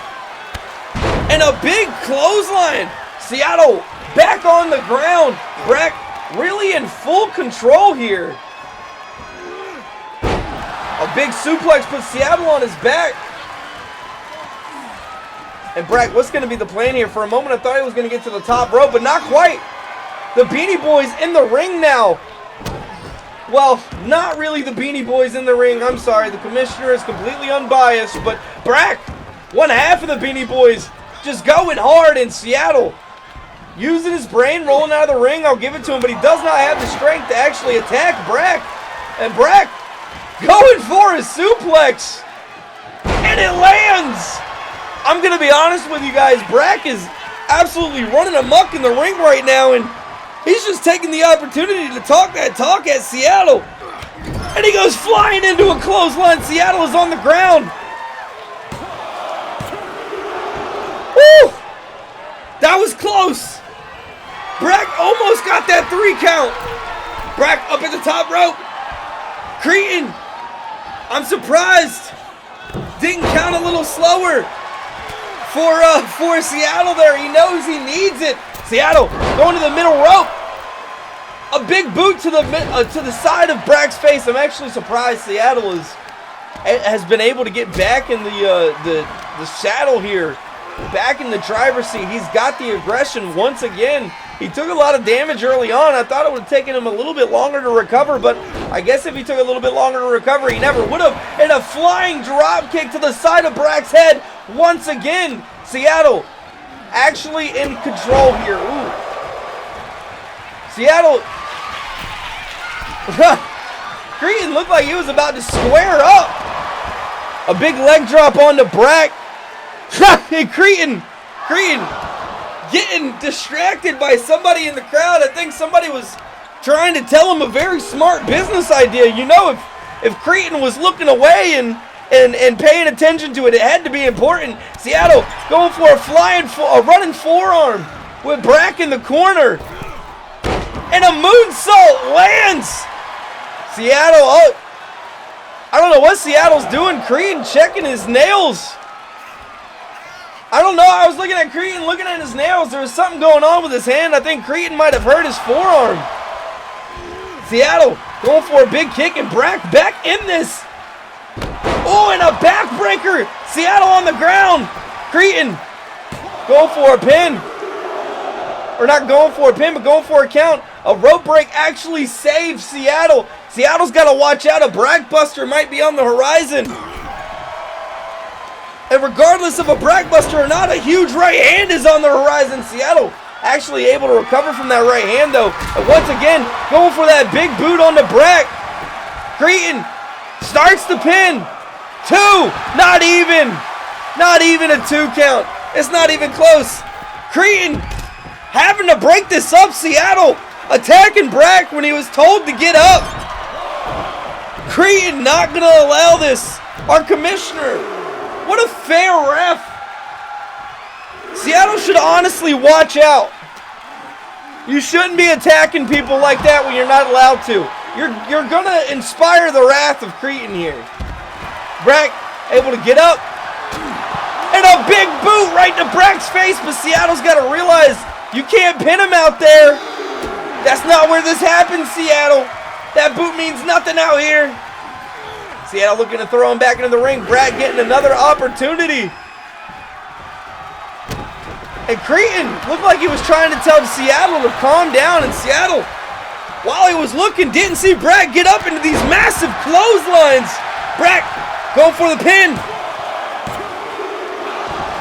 And a big clothesline. Seattle back on the ground. Brak really in full control here. A big suplex puts Seattle on his back. And Brak, what's going to be the plan here? For a moment, I thought he was going to get to the top rope, but not quite. The Beanie Boys in the ring now. Well, not really the Beanie Boys in the ring. I'm sorry, the commissioner is completely unbiased, but Brak, 1 half of the Beanie Boys, just going hard in Seattle. Using his brain, rolling out of the ring, I'll give it to him, but he does not have the strength to actually attack Brak. And Brak going for his suplex. And it lands. I'm going to be honest with you guys. Brak is absolutely running amok in the ring right now, and he's just taking the opportunity to talk that talk at Seattle. And he goes flying into a clothesline. Seattle is on the ground. Woo! That was close. Brak almost got that 3 count. Brak up at the top rope. Cretan I'm surprised. Didn't count a little slower for Seattle there. He knows he needs it. Seattle going to the middle rope. A big boot to the side of Brak's face. I'm actually surprised Seattle has been able to get back in the saddle here, back in the driver's seat. He's got the aggression once again. He took a lot of damage early on. I thought it would have taken him a little bit longer to recover, but I guess if he took a little bit longer to recover, he never would have. And a flying drop kick to the side of Brak's head once again. Seattle actually in control here. Ooh. Seattle. Cretan looked like he was about to square up. A big leg drop onto Brak. Hey, Cretan getting distracted by somebody in the crowd. I think somebody was trying to tell him a very smart business idea. You know, if Cretan was looking away and paying attention to it, it had to be important. Seattle going for a running forearm with Brak in the corner. And a moonsault lands. Seattle, I don't know what Seattle's doing. Cretan checking his nails. I don't know. I was looking at Cretan, looking at his nails. There was something going on with his hand. I think Cretan might have hurt his forearm. Seattle going for a big kick, and Brak back in this. Oh, and a backbreaker. Seattle on the ground. Cretan going for a pin. Or not going for a pin, but going for a count. A rope break actually saved Seattle. Seattle's got to watch out. A Brak Buster might be on the horizon. And regardless of a Brak Buster or not, a huge right hand is on the horizon. Seattle actually able to recover from that right hand, though. And once again, going for that big boot on the Brak. Cretan starts the pin. 2. Not even. Not even a 2 count. It's not even close. Cretan having to break this up. Seattle attacking Brak when he was told to get up. Cretan not going to allow this. Our commissioner. What a fair ref. Seattle should honestly watch out. You shouldn't be attacking people like that when you're not allowed to. You're going to inspire the wrath of Cretan here. Brak able to get up. And a big boot right to Brak's face, but Seattle's got to realize you can't pin him out there. That's not where this happens, Seattle. That boot means nothing out here. Seattle looking to throw him back into the ring. Brak getting another opportunity. And Cretan looked like he was trying to tell Seattle to calm down. And Seattle, while he was looking, didn't see Brak get up into these massive clotheslines. Brak going for the pin.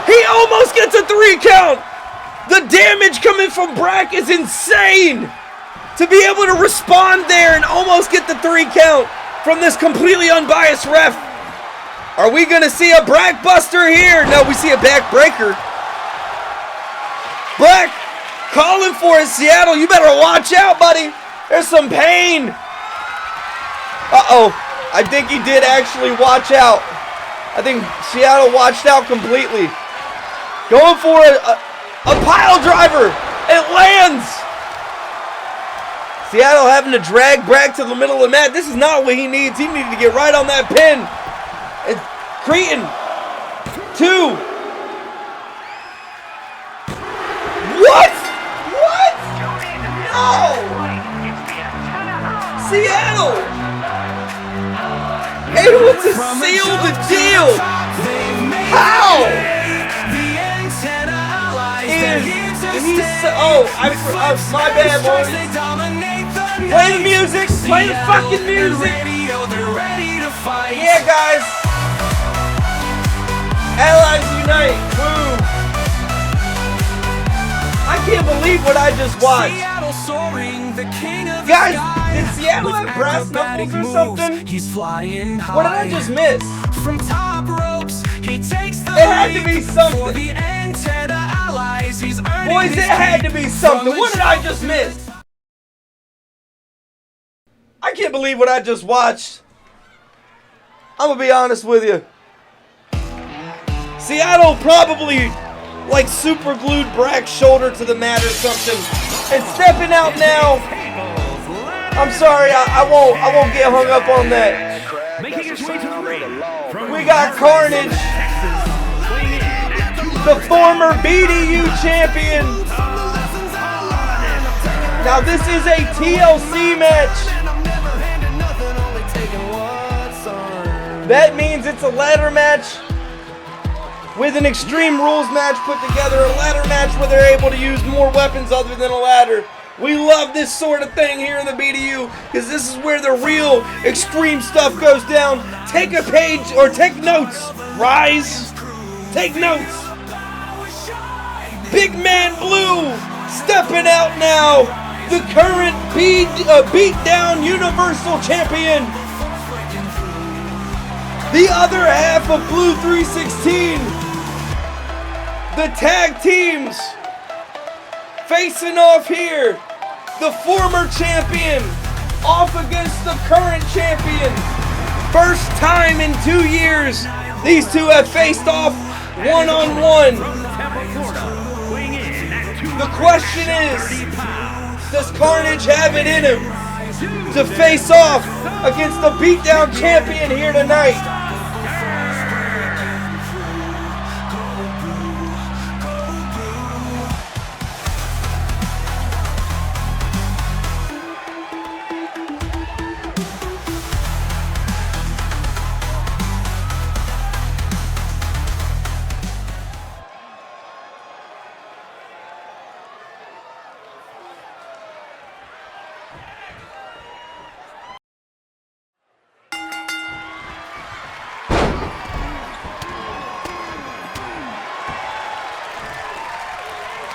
He almost gets a 3 count. The damage coming from Brak is insane. To be able to respond there and almost get the 3 count from this completely unbiased ref. Are we going to see a Brak Buster here? No, we see a backbreaker. Brak calling for it. Seattle, you better watch out, buddy. There's some pain. Uh-oh. I think he did actually watch out. I think Seattle watched out completely. Going for a pile driver. It lands. Seattle having to drag Brak to the middle of the mat. This is not what he needs. He needed to get right on that pin. And Cretan. 2. What? What? No. Seattle. Able to seal the deal. How? My bad, boys. Play the music. Play the fucking music. Yeah, guys. Allies unite. Boom. I can't believe what I just watched. Guys, did Seattle have brass knuckles or something? What did I just miss? It had to be something. Boys, it had to be something. What did I just miss? I can't believe what I just watched. I'm gonna be honest with you. Seattle probably like super glued Brak's shoulder to the mat or something. And stepping out now. I'm sorry, I won't get hung up on that. Making his 2023, from We got Carnage, Texas, weighing in at the former BDU champion. Now this is a TLC match. That means it's a ladder match with an Extreme Rules match put together. A ladder match where they're able to use more weapons other than a ladder. We love this sort of thing here in the BDU because this is where the real extreme stuff goes down. Take a page or take notes. Rise. Take notes. Big Man Blue stepping out now. The current BeatDown Universal Champion. The other half of Blue 316. The tag teams facing off here. The former champion off against the current champion. First time in 2 years these two have faced off one-on-one. The question is, does Carnage have it in him to face off against the BeatDown champion here tonight?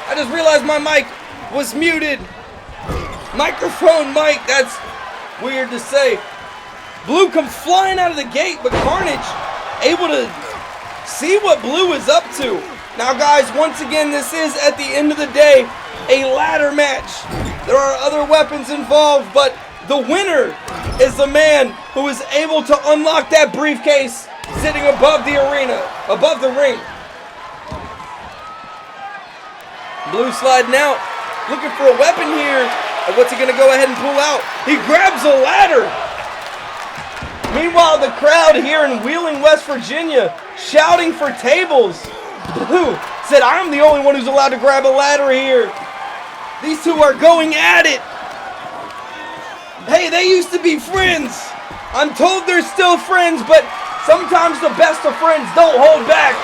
I just realized my mic was muted. Microphone mic, that's weird to say. Blue comes flying out of the gate, but Carnage able to see what Blue is up to. Now guys, once again, this is at the end of the day a ladder match. There are other weapons involved, but the winner is the man who is able to unlock that briefcase sitting above the arena, above the ring. Blue sliding out, looking for a weapon here. And what's he gonna go ahead and pull out? He grabs a ladder. Meanwhile, the crowd here in Wheeling, West Virginia, shouting for tables. Blue said, I'm the only one who's allowed to grab a ladder here. These two are going at it. Hey, they used to be friends. I'm told they're still friends, but sometimes the best of friends don't hold back.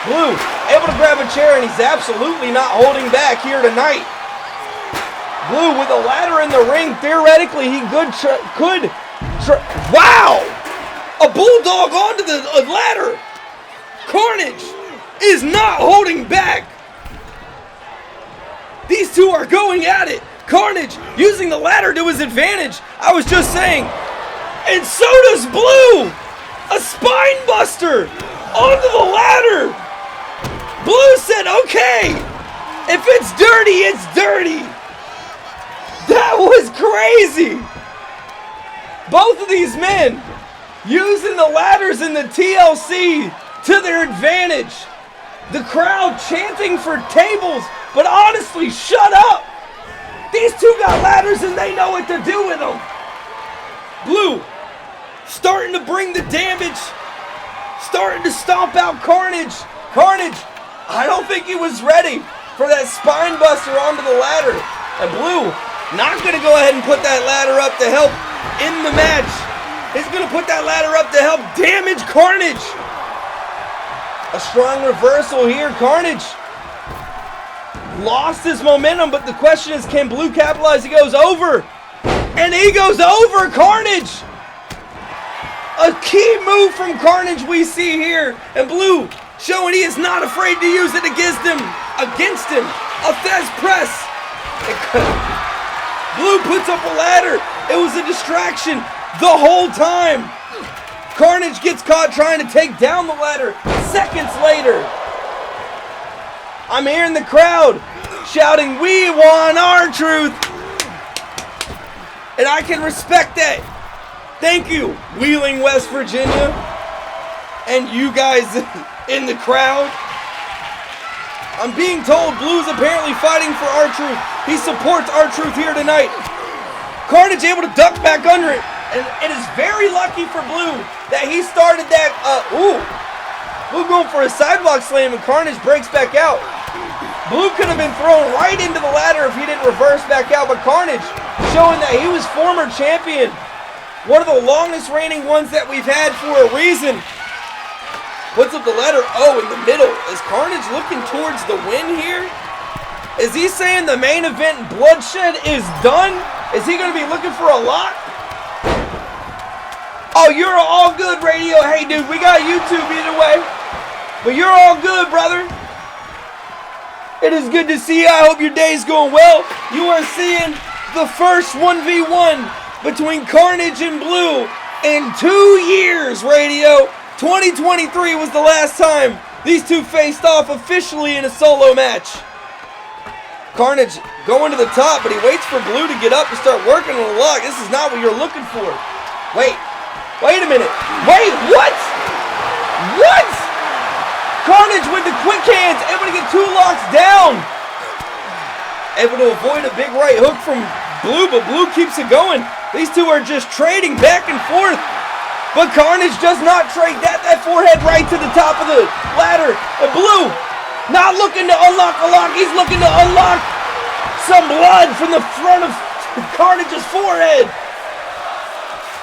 Blue able to grab a chair, and he's absolutely not holding back here tonight. Blue with a ladder in the ring. Theoretically, he could. Wow! A bulldog onto the ladder. Carnage is not holding back. These two are going at it. Carnage using the ladder to his advantage. I was just saying. And so does Blue. A spine buster onto the ladder. Blue said, okay, if it's dirty, it's dirty. That was crazy. Both of these men using the ladders in the TLC to their advantage. The crowd chanting for tables, but honestly, shut up. These two got ladders and they know what to do with them. Blue starting to bring the damage, starting to stomp out Carnage. Carnage, I don't think he was ready for that spine buster onto the ladder. And Blue not going to go ahead and put that ladder up to help in the match. He's going to put that ladder up to help damage Carnage. A strong reversal here. Carnage lost his momentum, but the question is, can Blue capitalize? He goes over. And he goes over Carnage. A key move from Carnage we see here. And Blue showing he is not afraid to use it against him. A Fez press. Blue puts up a ladder. It was a distraction the whole time. Carnage gets caught trying to take down the ladder. Seconds later, I'm hearing the crowd shouting, we want our truth. And I can respect that. Thank you, Wheeling, West Virginia, and you guys in the crowd. I'm being told Blue's apparently fighting for R-Truth. He supports R-Truth here tonight. Carnage able to duck back under it. And it is very lucky for Blue that he started that, Blue going for a sidewalk slam and Carnage breaks back out. Blue could have been thrown right into the ladder if he didn't reverse back out, but Carnage showing that he was former champion. One of the longest reigning ones that we've had for a reason. Puts up the ladder, in the middle. Is Carnage looking towards the win here? Is he saying the main event bloodshed is done? Is he going to be looking for a lock? Oh, you're all good, radio. Hey, dude, we got YouTube either way. But you're all good, brother. It is good to see you. I hope your day's going well. You are seeing the first 1v1 between Carnage and Blue in 2 years, radio. 2023 was the last time these two faced off officially in a solo match. Carnage going to the top, but he waits for Blue to get up and start working on the lock. This is not what you're looking for. Wait a minute. Wait, what? What? Carnage with the quick hands, able to get 2 locks down. Able to avoid a big right hook from Blue, but Blue keeps it going. These two are just trading back and forth. But Carnage does not trade that forehead right to the top of the ladder. And Blue not looking to unlock a lock. He's looking to unlock some blood from the front of Carnage's forehead.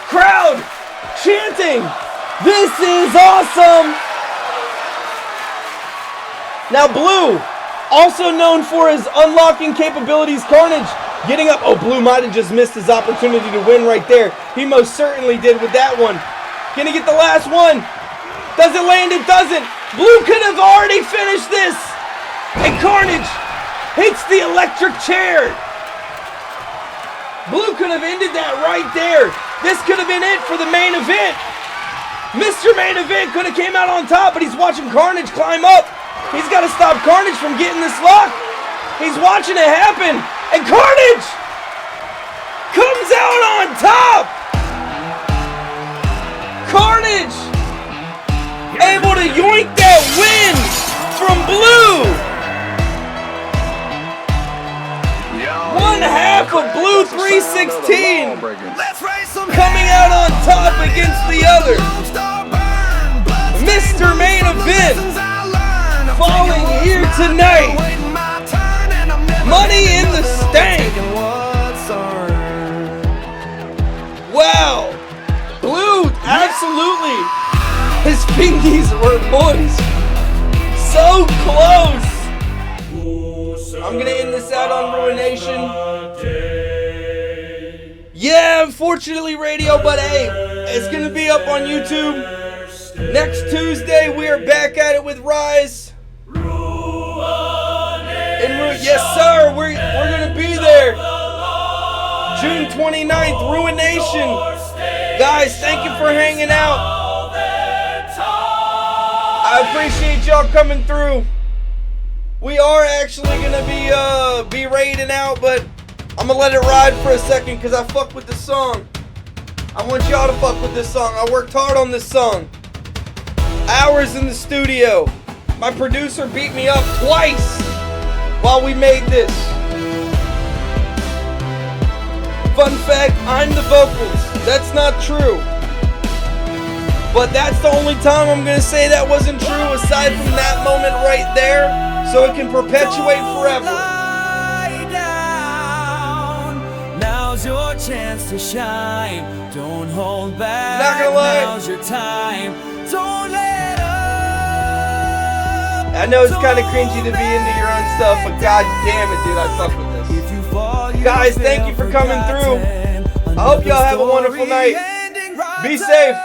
Crowd chanting, "This is awesome!" Now Blue, also known for his unlocking capabilities, Carnage getting up. Oh, Blue might have just missed his opportunity to win right there. He most certainly did with that one. Can he get the last one? Does it land? It doesn't. Blue could have already finished this. And Carnage hits the electric chair. Blue could have ended that right there. This could have been it for the main event. Mr. Main Event could have came out on top, but he's watching Carnage climb up. He's got to stop Carnage from getting this lock. He's watching it happen. And Carnage comes out on top. Carnage able to yoink that win from Blue. One half of Blue 316 coming out on top against the other. Mr. Main Event falling here tonight. Money in the stank. Wow. Blue absolutely. His fingies were moist. So close. I'm going to end this out on Ruination. Yeah, unfortunately, radio, but hey, it's going to be up on YouTube. Next Tuesday, we are back at it with Rise. Yes, sir, we're going to be there. June 29th, Ruination. Guys, thank you for hanging out. I appreciate y'all coming through. We are actually going to be raiding out, but I'm going to let it ride for a second because I fuck with this song. I want y'all to fuck with this song. I worked hard on this song. Hours in the studio. My producer beat me up twice while we made this. Fun fact, I'm the vocals. That's not true. But that's the only time I'm going to say that wasn't true aside from that moment right there, so it can perpetuate forever. Now's your chance to shine. Don't hold back. Not gonna lie. Now's your time. Don't let up. I know it's kind of cringy to be into your own stuff, but god damn it, dude, I fuck with this. Guys, thank you for coming through. I hope y'all have a wonderful night. Be safe.